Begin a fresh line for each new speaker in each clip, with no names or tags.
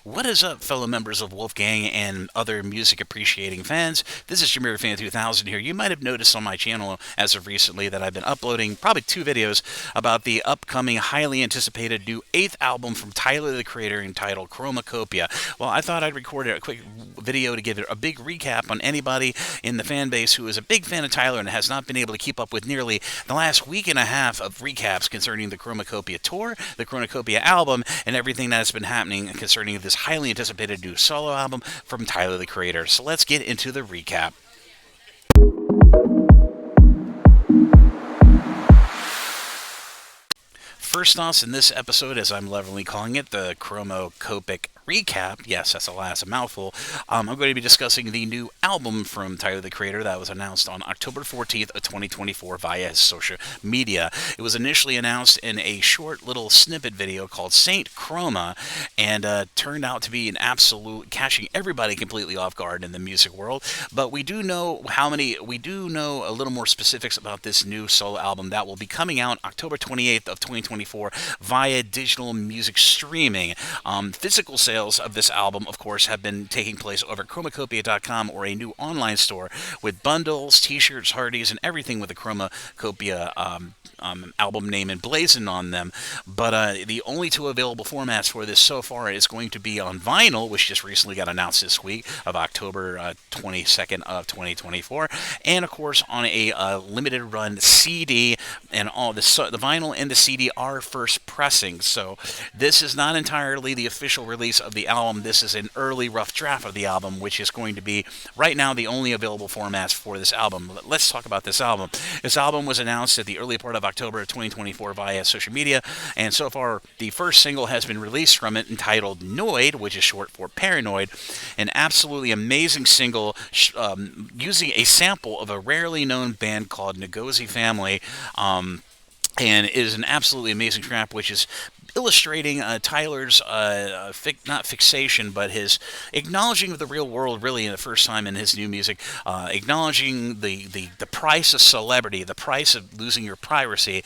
What is up, fellow members of Wolfgang and other music appreciating fans? This is Jamiroquai 2000 here. You might have noticed on my channel as of recently that I've been uploading probably 2 videos about the upcoming, highly anticipated new 8th album from Tyler the Creator entitled Chromakopia. Well, I thought I'd record a quick video to give it a big recap on anybody in the fan base who is a big fan of Tyler and has not been able to keep up with nearly the last week and a half of recaps concerning the Chromakopia tour, the Chromakopia album, and everything that has been happening concerning this highly anticipated new solo album from Tyler the Creator. So let's get into the recap. First off, in this episode, as I'm lovingly calling it, the Chromakopic Recap, yes, that's a mouthful, I'm going to be discussing the new album from Tyler the Creator that was announced on October 14th of 2024 via his social media. It was initially announced in a short little snippet video called Saint Chroma, and turned out to be an absolute catching everybody completely off guard in the music world. But we do know a little more specifics about this new solo album that will be coming out October 28th of 2024 via digital music streaming. Physical sales of this album, of course, have been taking place over at Chromakopia.com, or a new online store with bundles, t-shirts, hardies, and everything with the Chromakopia album name emblazoned on them. But the only two available formats for this so far is going to be on vinyl, which just recently got announced this week of October 22nd of 2024, and of course on a limited run CD. And all the vinyl and the CD are first pressing, so this is not entirely the official release of the album. This is an early rough draft of the album, which is going to be right now the only available formats for this album. Let's talk about this album. This album was announced at the early part of October 2024 via social media, and so far the first single has been released from it, entitled Noid, which is short for Paranoid, an absolutely amazing single using a sample of a rarely known band called Ngozi Family, and it is an absolutely amazing track, which is illustrating Tyler's not fixation, but his acknowledging of the real world, really, in the first time in his new music, acknowledging the price of celebrity, the price of losing your privacy,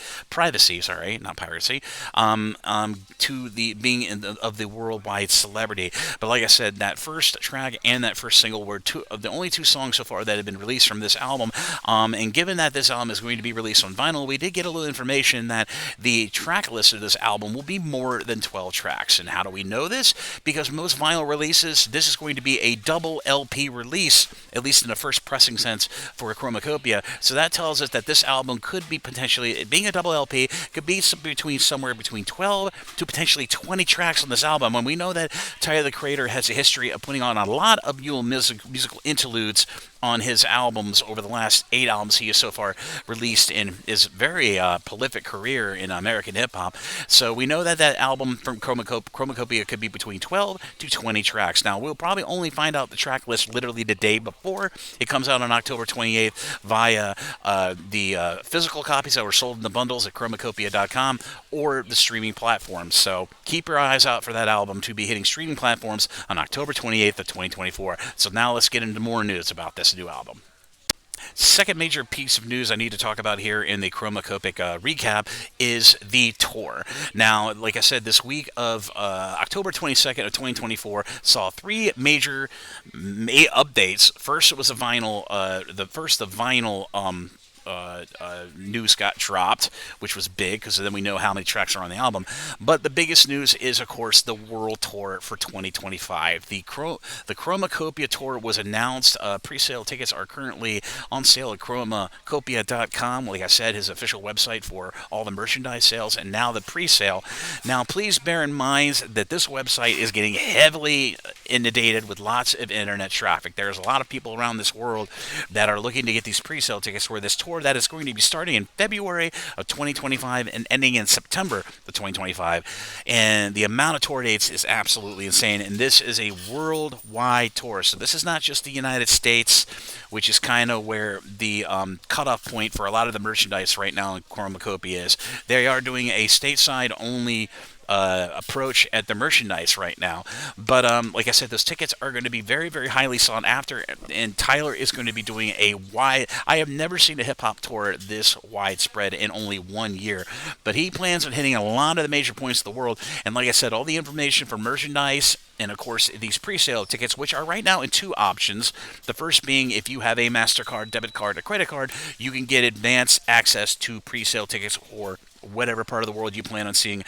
sorry, not piracy, to the being of the worldwide celebrity. But like I said, that first track and that first single were two of the only two songs so far that have been released from this album. And given that this album is going to be released on vinyl, we did get a little information that the track list of this album will be more than 12 tracks. And how do we know this? Because most vinyl releases, this is going to be a double LP release, at least in the first pressing sense, for Chromakopia. So that tells us that this album could be potentially, being a double LP, could be somewhere between 12 to potentially 20 tracks on this album. And we know that Tyler the Creator has a history of putting on a lot of musical interludes on his albums over the last 8 albums he has so far released in his very prolific career in American hip-hop. So we know that that album from Chromakopia could be between 12 to 20 tracks. Now, we'll probably only find out the track list literally the day before it comes out on October 28th via the physical copies that were sold in the bundles at Chromakopia.com or the streaming platforms. So keep your eyes out for that album to be hitting streaming platforms on October 28th of 2024. So now let's get into more news about this new album. Second major piece of news I need to talk about here in the Chromakopic recap is the tour. Now, like I said, this week of October 22nd of 2024 saw 3 major updates. First, it was a vinyl. The vinyl news got dropped, which was big because then we know how many tracks are on the album. But the biggest news is, of course, the world tour for 2025. The Chromakopia tour was announced. Pre-sale tickets are currently on sale at Chromakopia.com. Like I said, his official website for all the merchandise sales, and now the pre-sale. Now, please bear in mind that this website is getting heavily inundated with lots of internet traffic. There's a lot of people around this world that are looking to get these pre-sale tickets for this tour that is going to be starting in February of 2025 and ending in September of 2025. And the amount of tour dates is absolutely insane. And this is a worldwide tour. So this is not just the United States, which is kind of where the cutoff point for a lot of the merchandise right now in Chromakopia is. They are doing a stateside only approach at the merchandise right now. But like I said, those tickets are going to be very, very highly sought after, and Tyler is going to be doing a wide. I have never seen a hip hop tour this widespread in only 1 year, but he plans on hitting a lot of the major points of the world. And like I said, all the information for merchandise and, of course, these pre-sale tickets, which are right now in two options. The first being if you have a MasterCard, debit card, or credit card, you can get advanced access to pre-sale tickets or whatever part of the world you plan on seeing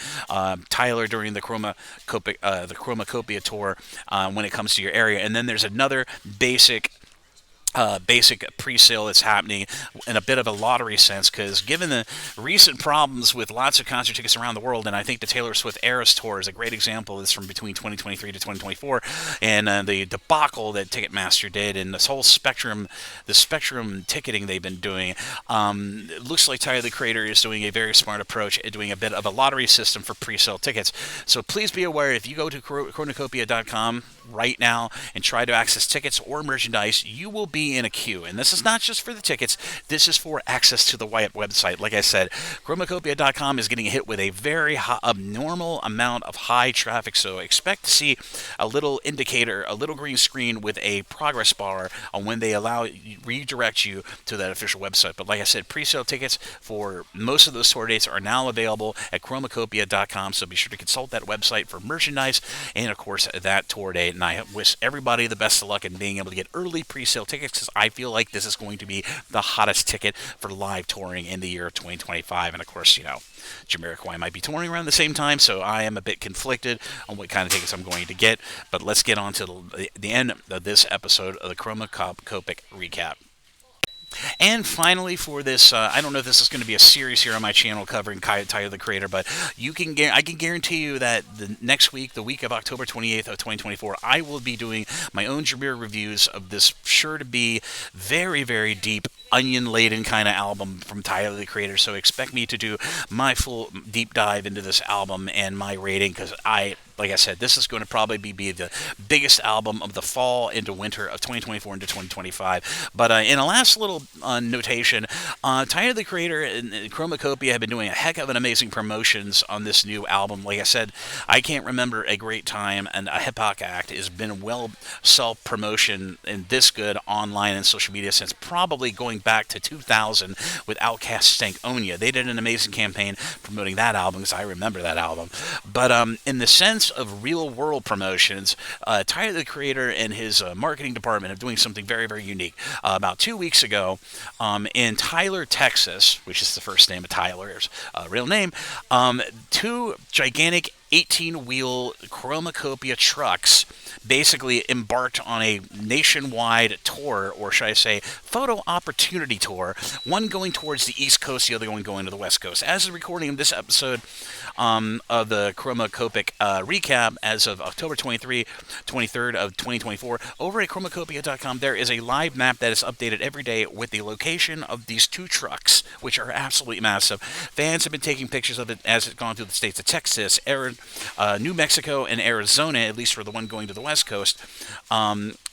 Tyler during the Chromakopia tour when it comes to your area. And then there's another basic pre-sale that's happening in a bit of a lottery sense, because given the recent problems with lots of concert tickets around the world, and I think the Taylor Swift Eras Tour is a great example of this from between 2023 to 2024, and the debacle that Ticketmaster did, and this whole spectrum ticketing they've been doing, it looks like Tyler the Creator is doing a very smart approach at doing a bit of a lottery system for pre-sale tickets. So please be aware, if you go to chronakopia.com right now and try to access tickets or merchandise, you will be in a queue. And this is not just for the tickets, this is for access to the website. Like I said, chromakopia.com is getting hit with a very abnormal amount of high traffic, so expect to see a little indicator, a little green screen with a progress bar on when they redirect you to that official website. But like I said, pre-sale tickets for most of those tour dates are now available at chromakopia.com, so be sure to consult that website for merchandise and, of course, that tour date. And I wish everybody the best of luck in being able to get early pre-sale tickets, because I feel like this is going to be the hottest ticket for live touring in the year of 2025. And of course, Jamiroquai might be touring around the same time, so I am a bit conflicted on what kind of tickets I'm going to get. But let's get on to the end of this episode of the Chromakopic Recap. And finally, for this, I don't know if this is going to be a series here on my channel covering Tyler the Creator, but I can guarantee you that the next week, the week of October 28th of 2024, I will be doing my own Jamir reviews of this sure to be very, very deep, onion-laden kind of album from Tyler the Creator. So expect me to do my full deep dive into this album and my rating, because like I said, this is going to probably be the biggest album of the fall into winter of 2024 into 2025. But in a last little notation, Tyler the Creator and Chromakopia have been doing a heck of an amazing promotions on this new album. Like I said, I can't remember a great time and a hip-hop act has been well self-promotion and this good online and social media since probably going back to 2000 with Outkast Stankonia. They did an amazing campaign promoting that album, because I remember that album. But in the sense of real-world promotions, Tyler the Creator and his marketing department are doing something very, very unique. About 2 weeks ago, in Tyler, Texas, which is the first name of Tyler's real name, two gigantic 18-wheel Chromakopia trucks basically embarked on a nationwide tour, or should I say photo opportunity tour, one going towards the East Coast, the other one going to the West Coast. As of recording of this episode of the Chromakopic Recap, as of October 23rd of 2024, over at chromakopia.com, there is a live map that is updated every day with the location of these two trucks, which are absolutely massive. Fans have been taking pictures of it as it's gone through the states of Texas, New Mexico, and Arizona, at least for the one going to the West Coast.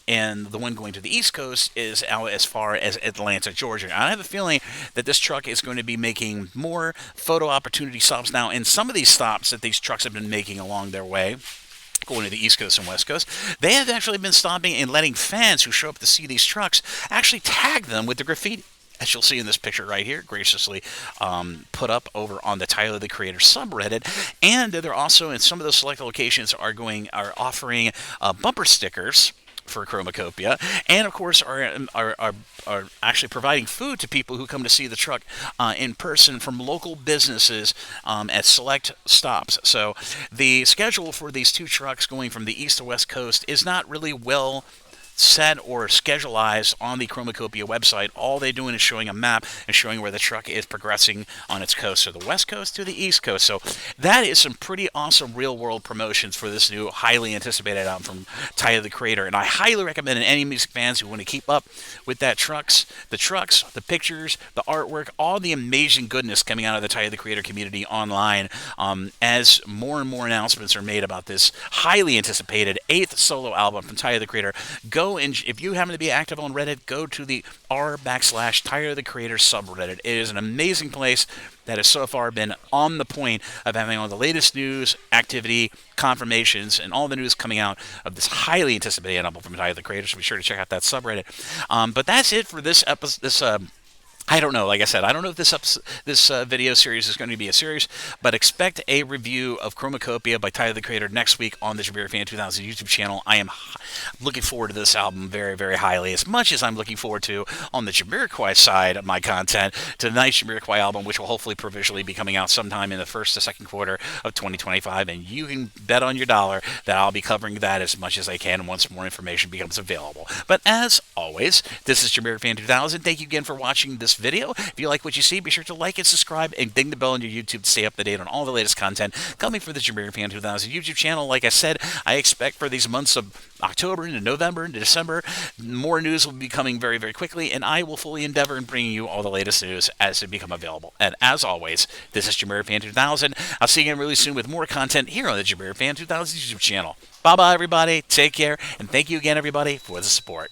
And the one going to the East Coast is out as far as Atlanta, Georgia. And I have a feeling that this truck is going to be making more photo opportunity stops now. And some of these stops that these trucks have been making along their way, going to the East Coast and West Coast, they have actually been stopping and letting fans who show up to see these trucks actually tag them with the graffiti, as you'll see in this picture right here, graciously put up over on the Tyler the Creator subreddit. And they're also, in some of those select locations, are offering bumper stickers for Chromakopia, and of course are actually providing food to people who come to see the truck in person from local businesses at select stops. So the schedule for these two trucks going from the East to West Coast is not really well set or scheduleized on the Chromakopia website. All they're doing is showing a map and showing where the truck is progressing on its coast, so the West Coast to the East Coast. So that is some pretty awesome real-world promotions for this new highly anticipated album from Tyler the Creator, and I highly recommend any music fans who want to keep up with the trucks, the pictures, the artwork, all the amazing goodness coming out of the Tyler the Creator community online, as more and more announcements are made about this highly anticipated 8th solo album from Tyler the Creator. Go go and if you happen to be active on Reddit, go to the r/Tyler the Creator subreddit. It is an amazing place that has so far been on the point of having all the latest news, activity, confirmations, and all the news coming out of this highly anticipated album from Tyler the Creator. So be sure to check out that subreddit. But that's it for this episode. I don't know. Like I said, I don't know if this video series is going to be a series, but expect a review of Chromakopia by Tyler the Creator next week on the Jamiroquai 2000 YouTube channel. I am looking forward to this album very, very highly, as much as I'm looking forward to, on the Jamiroquai side of my content, tonight's Jamiroquai album, which will hopefully provisionally be coming out sometime in the first to second quarter of 2025. And you can bet on your dollar that I'll be covering that as much as I can once more information becomes available. But as always, this is Jamiroquai 2000. Thank you again for watching this video. If you like what you see, be sure to like and subscribe and ding the bell on your YouTube to stay up to date on all the latest content coming from the Jamiroquai 2000 YouTube channel. Like I said, I expect for these months of October into November into December, more news will be coming very, very quickly, and I will fully endeavor in bringing you all the latest news as it become available. And as always, this is Jamiroquai 2000. I'll see you again really soon with more content here on the Jamiroquai 2000 YouTube channel. Bye-bye, everybody. Take care, and thank you again, everybody, for the support.